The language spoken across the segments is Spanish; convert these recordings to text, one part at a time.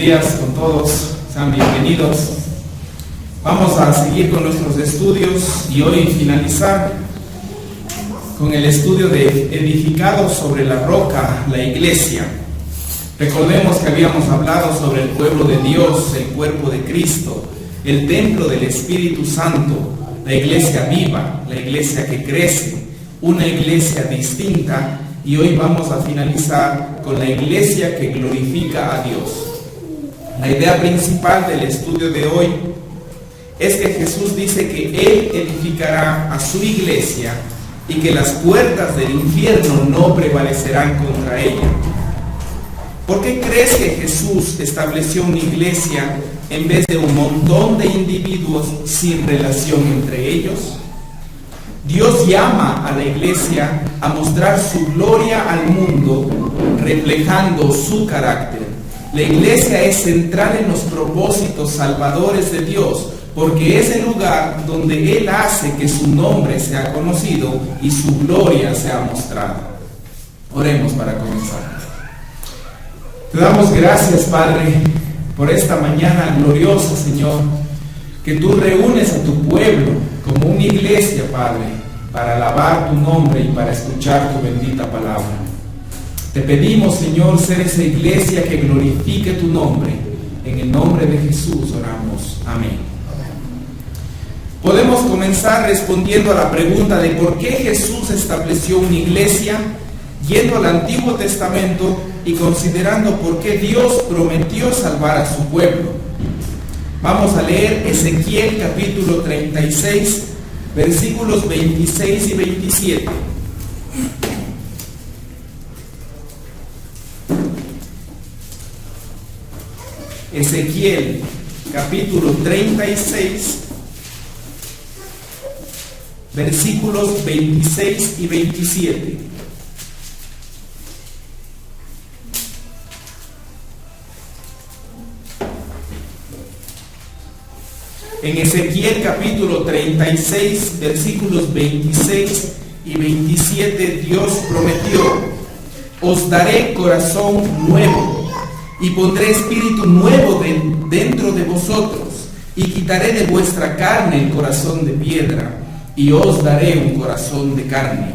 días con todos, sean bienvenidos. Vamos a seguir con nuestros estudios y hoy finalizar con el estudio de edificado sobre la roca, la iglesia. Recordemos que habíamos hablado sobre el pueblo de Dios, el cuerpo de Cristo, el templo del Espíritu Santo, la iglesia viva, la iglesia que crece, una iglesia distinta, y hoy vamos a finalizar con la iglesia que glorifica a Dios. La idea principal del estudio de hoy es que Jesús dice que Él edificará a su iglesia y que las puertas del infierno no prevalecerán contra ella. ¿Por qué crees que Jesús estableció una iglesia en vez de un montón de individuos sin relación entre ellos? Dios llama a la iglesia a mostrar su gloria al mundo, reflejando su carácter. La iglesia es central en los propósitos salvadores de Dios, porque es el lugar donde Él hace que su nombre sea conocido y su gloria sea mostrada. Oremos para comenzar. Te damos gracias, Padre, por esta mañana gloriosa, Señor, que tú reúnes a tu pueblo como una iglesia, Padre, para alabar tu nombre y para escuchar tu bendita palabra. Te pedimos, Señor, ser esa iglesia que glorifique tu nombre. En el nombre de Jesús oramos. Amén. Podemos comenzar respondiendo a la pregunta de por qué Jesús estableció una iglesia, yendo al Antiguo Testamento y considerando por qué Dios prometió salvar a su pueblo. Vamos a leer Ezequiel capítulo 36, versículos 26 y 27. Ezequiel capítulo 36, versículos 26 y 27. En Ezequiel capítulo 36, versículos 26 y 27, Dios prometió: os daré corazón nuevo y pondré espíritu nuevo dentro de vosotros, y quitaré de vuestra carne el corazón de piedra, y os daré un corazón de carne.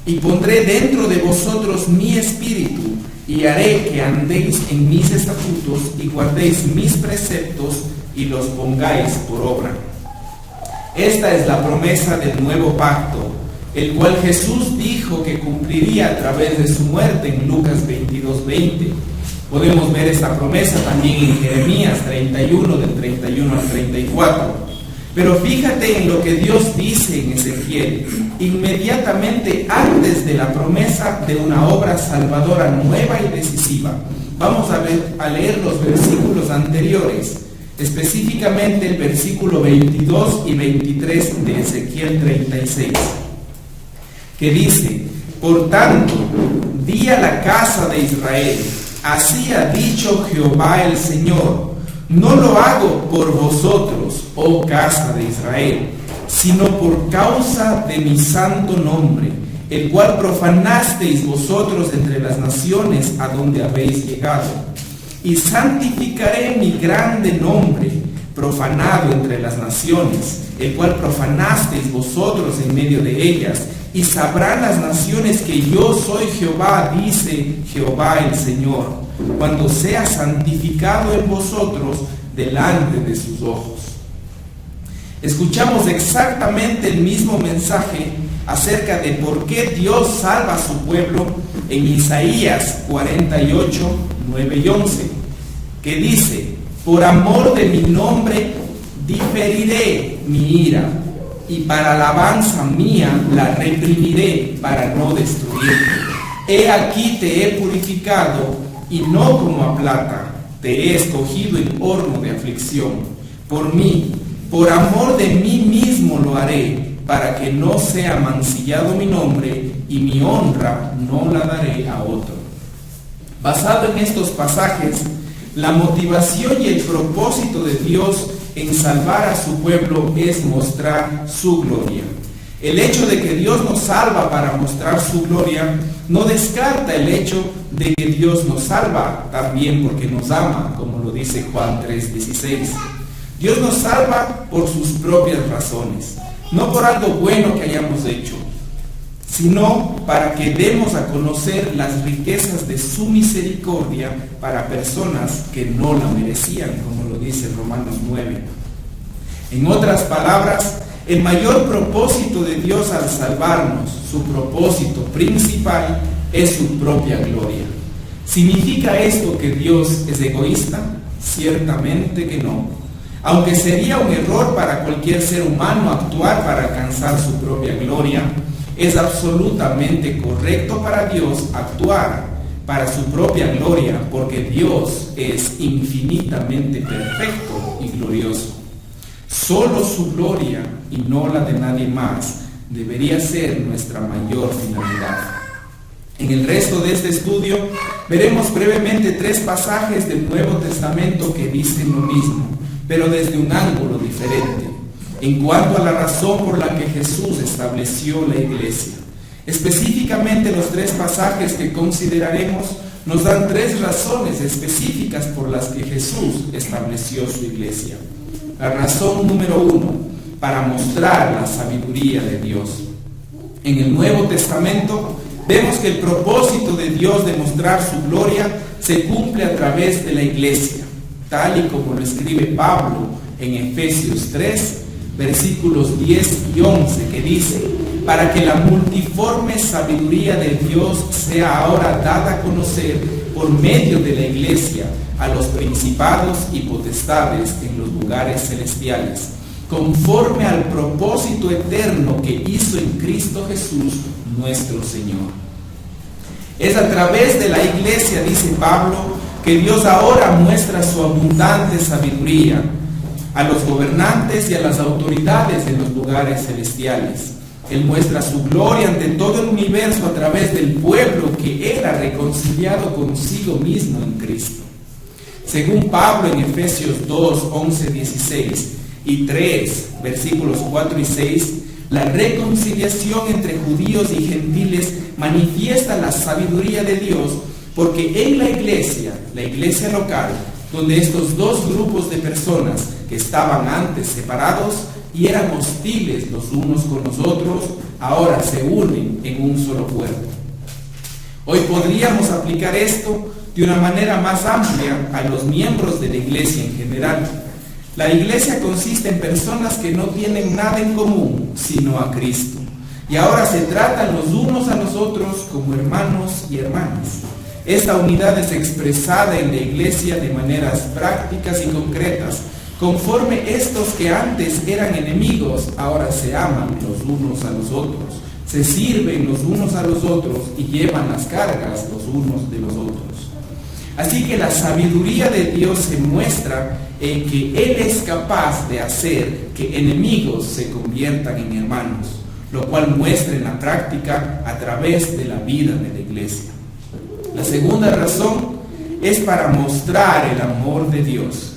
Y pondré dentro de vosotros mi espíritu, y haré que andéis en mis estatutos y guardéis mis preceptos y los pongáis por obra. Esta es la promesa del nuevo pacto, el cual Jesús dijo que cumpliría a través de su muerte en Lucas 22:20. Podemos ver esta promesa también en Jeremías 31, del 31 al 34. Pero fíjate en lo que Dios dice en Ezequiel, inmediatamente antes de la promesa de una obra salvadora nueva y decisiva. Vamos a leer los versículos anteriores, específicamente el versículo 22 y 23 de Ezequiel 36, que dice: por tanto, di a la casa de Israel, así ha dicho Jehová el Señor, no lo hago por vosotros, oh casa de Israel, sino por causa de mi santo nombre, el cual profanasteis vosotros entre las naciones a donde habéis llegado. Y santificaré mi grande nombre, profanado entre las naciones, el cual profanasteis vosotros en medio de ellas, y sabrán las naciones que yo soy Jehová, dice Jehová el Señor, cuando sea santificado en vosotros delante de sus ojos. Escuchamos exactamente el mismo mensaje acerca de por qué Dios salva a su pueblo en Isaías 48, 9 y 11, que dice: por amor de mi nombre diferiré mi ira, y para alabanza mía la reprimiré para no destruirte. He aquí te he purificado, y no como a plata, te he escogido en horno de aflicción. Por mí, por amor de mí mismo lo haré, para que no sea mancillado mi nombre, y mi honra no la daré a otro. Basado en estos pasajes, la motivación y el propósito de Dios en salvar a su pueblo es mostrar su gloria. El hecho de que Dios nos salva para mostrar su gloria no descarta el hecho de que Dios nos salva también porque nos ama, como lo dice Juan 3:16. Dios nos salva por sus propias razones, no por algo bueno que hayamos hecho, sino para que demos a conocer las riquezas de su misericordia para personas que no la merecían, como lo dice Romanos 9. En otras palabras, el mayor propósito de Dios al salvarnos, su propósito principal, es su propia gloria. ¿Significa esto que Dios es egoísta? Ciertamente que no. Aunque sería un error para cualquier ser humano actuar para alcanzar su propia gloria, es absolutamente correcto para Dios actuar para su propia gloria, porque Dios es infinitamente perfecto y glorioso. Solo su gloria y no la de nadie más debería ser nuestra mayor finalidad. En el resto de este estudio veremos brevemente 3 pasajes del Nuevo Testamento que dicen lo mismo, pero desde un ángulo diferente, en cuanto a la razón por la que Jesús estableció la iglesia. Específicamente los 3 pasajes que consideraremos nos dan 3 razones específicas por las que Jesús estableció su iglesia. La razón número 1, para mostrar la sabiduría de Dios. En el Nuevo Testamento vemos que el propósito de Dios de mostrar su gloria se cumple a través de la iglesia, tal y como lo escribe Pablo en Efesios 3, versículos 10 y 11, que dice: para que la multiforme sabiduría de Dios sea ahora dada a conocer por medio de la iglesia a los principados y potestades en los lugares celestiales, conforme al propósito eterno que hizo en Cristo Jesús nuestro Señor. Es a través de la iglesia, dice Pablo, que Dios ahora muestra su abundante sabiduría a los gobernantes y a las autoridades en los lugares celestiales. Él muestra su gloria ante todo el universo a través del pueblo que era reconciliado consigo mismo en Cristo. Según Pablo en Efesios 2, 11, 16 y 3, versículos 4 y 6, la reconciliación entre judíos y gentiles manifiesta la sabiduría de Dios, porque en la iglesia local, donde estos 2 grupos de personas que estaban antes separados y eran hostiles los unos con los otros, ahora se unen en un solo cuerpo. Hoy podríamos aplicar esto de una manera más amplia a los miembros de la iglesia en general. La iglesia consiste en personas que no tienen nada en común sino a Cristo, y ahora se tratan los unos a los otros como hermanos y hermanas. Esta unidad es expresada en la iglesia de maneras prácticas y concretas, conforme estos que antes eran enemigos ahora se aman los unos a los otros, se sirven los unos a los otros y llevan las cargas los unos de los otros. Así que la sabiduría de Dios se muestra en que Él es capaz de hacer que enemigos se conviertan en hermanos, lo cual muestra en la práctica a través de la vida de la iglesia. La segunda razón es para mostrar el amor de Dios.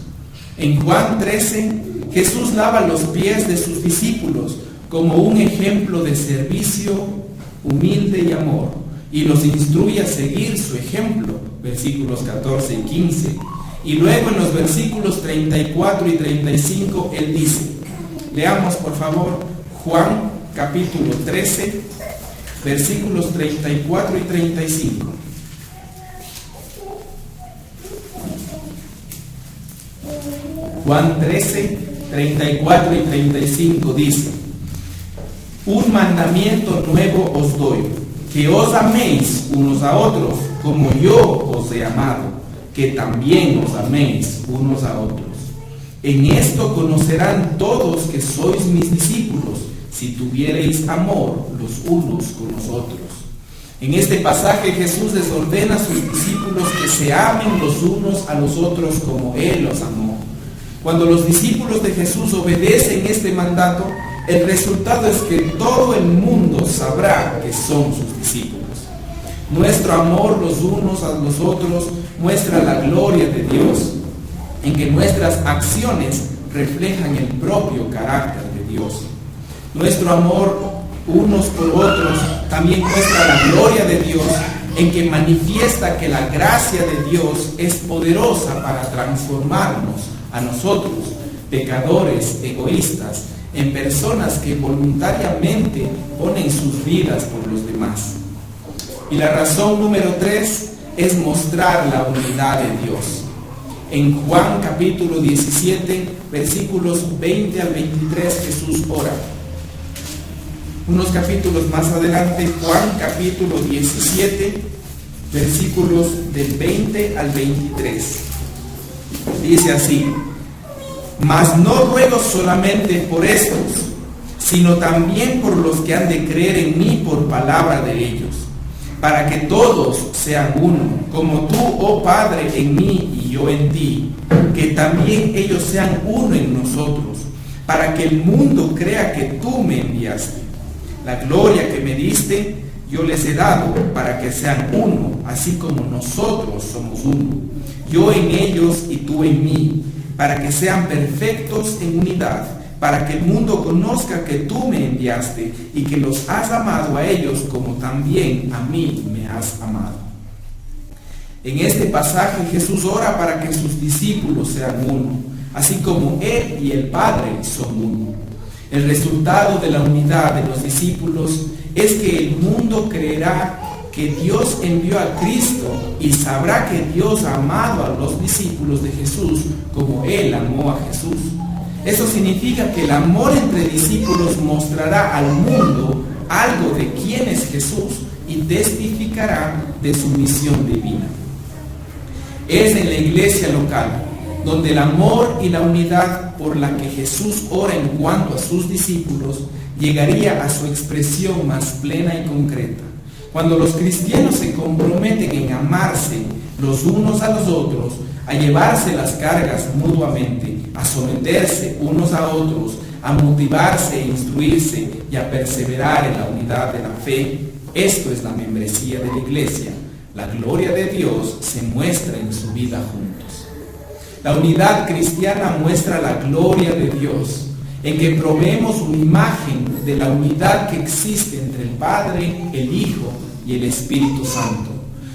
En Juan 13, Jesús lava los pies de sus discípulos como un ejemplo de servicio humilde y amor, y los instruye a seguir su ejemplo, versículos 14 y 15. Y luego en los versículos 34 y 35 Él dice, leamos por favor Juan capítulo 13, versículos 34 y 35. Juan 13, 34 y 35 dice: un mandamiento nuevo os doy, que os améis unos a otros, como yo os he amado, que también os améis unos a otros. En esto conocerán todos que sois mis discípulos, si tuviereis amor los unos con los otros. En este pasaje Jesús les ordena a sus discípulos que se amen los unos a los otros como Él los amó. Cuando los discípulos de Jesús obedecen este mandato, el resultado es que todo el mundo sabrá que son sus discípulos. Nuestro amor los unos a los otros muestra la gloria de Dios, en que nuestras acciones reflejan el propio carácter de Dios. Nuestro amor unos por otros también muestra la gloria de Dios, en que manifiesta que la gracia de Dios es poderosa para transformarnos a nosotros, pecadores, egoístas, en personas que voluntariamente ponen sus vidas por los demás. Y la razón número 3 es mostrar la unidad de Dios. En Juan capítulo 17, versículos 20 al 23, Jesús ora. Unos capítulos más adelante, Juan capítulo 17, versículos del 20 al 23. Dice así: mas no ruego solamente por estos, sino también por los que han de creer en mí por palabra de ellos, para que todos sean uno, como tú, oh Padre, en mí y yo en ti, que también ellos sean uno en nosotros, para que el mundo crea que tú me enviaste. La gloria que me diste, yo les he dado, para que sean uno, así como nosotros somos uno, yo en ellos y tú en mí, para que sean perfectos en unidad, para que el mundo conozca que tú me enviaste y que los has amado a ellos como también a mí me has amado. En este pasaje Jesús ora para que sus discípulos sean uno, así como Él y el Padre son uno. El resultado de la unidad de los discípulos es que el mundo creerá que Dios envió a Cristo y sabrá que Dios ha amado a los discípulos de Jesús como Él amó a Jesús. Eso significa que el amor entre discípulos mostrará al mundo algo de quién es Jesús y testificará de su misión divina. Es en la iglesia local donde el amor y la unidad por la que Jesús ora en cuanto a sus discípulos llegaría a su expresión más plena y concreta. Cuando los cristianos se comprometen en amarse los unos a los otros, a llevarse las cargas mutuamente, a someterse unos a otros, a motivarse e instruirse y a perseverar en la unidad de la fe, esto es la membresía de la iglesia. La gloria de Dios se muestra en su vida juntos. La unidad cristiana muestra la gloria de Dios, en que proveemos una imagen de la unidad que existe entre el Padre, el Hijo y el Espíritu Santo.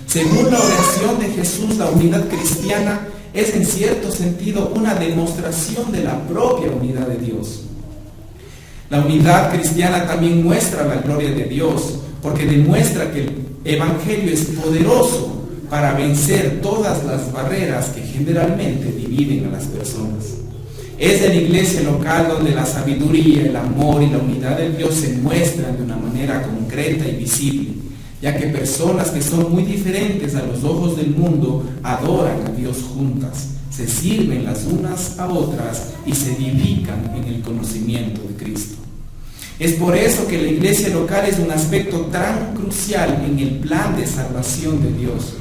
Según la oración de Jesús, la unidad cristiana es en cierto sentido una demostración de la propia unidad de Dios. La unidad cristiana también muestra la gloria de Dios, porque demuestra que el Evangelio es poderoso para vencer todas las barreras que generalmente dividen a las personas. Es en la iglesia local donde la sabiduría, el amor y la unidad de Dios se muestran de una manera concreta y visible, ya que personas que son muy diferentes a los ojos del mundo adoran a Dios juntas, se sirven las unas a otras y se edifican en el conocimiento de Cristo. Es por eso que la iglesia local es un aspecto tan crucial en el plan de salvación de Dios,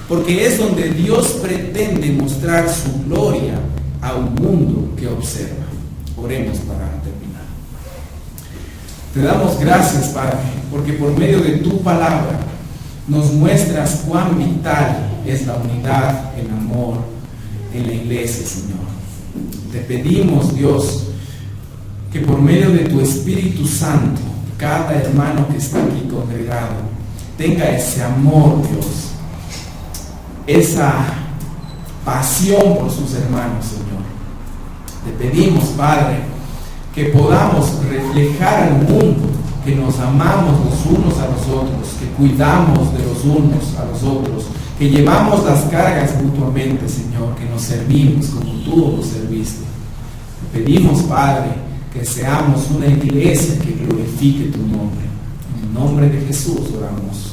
porque es donde Dios pretende mostrar su gloria a un mundo que observa. Oremos para terminar. Te damos gracias, Padre, porque por medio de tu palabra nos muestras cuán vital es la unidad, el amor en la iglesia, Señor. Te pedimos, Dios, que por medio de tu Espíritu Santo, cada hermano que está aquí congregado tenga ese amor, Dios, esa pasión por sus hermanos, Señor. Te pedimos, Padre, que podamos reflejar al mundo que nos amamos los unos a los otros, que cuidamos de los unos a los otros, que llevamos las cargas mutuamente, Señor, que nos servimos como tú nos serviste. Te pedimos, Padre, que seamos una iglesia que glorifique tu nombre. En el nombre de Jesús oramos.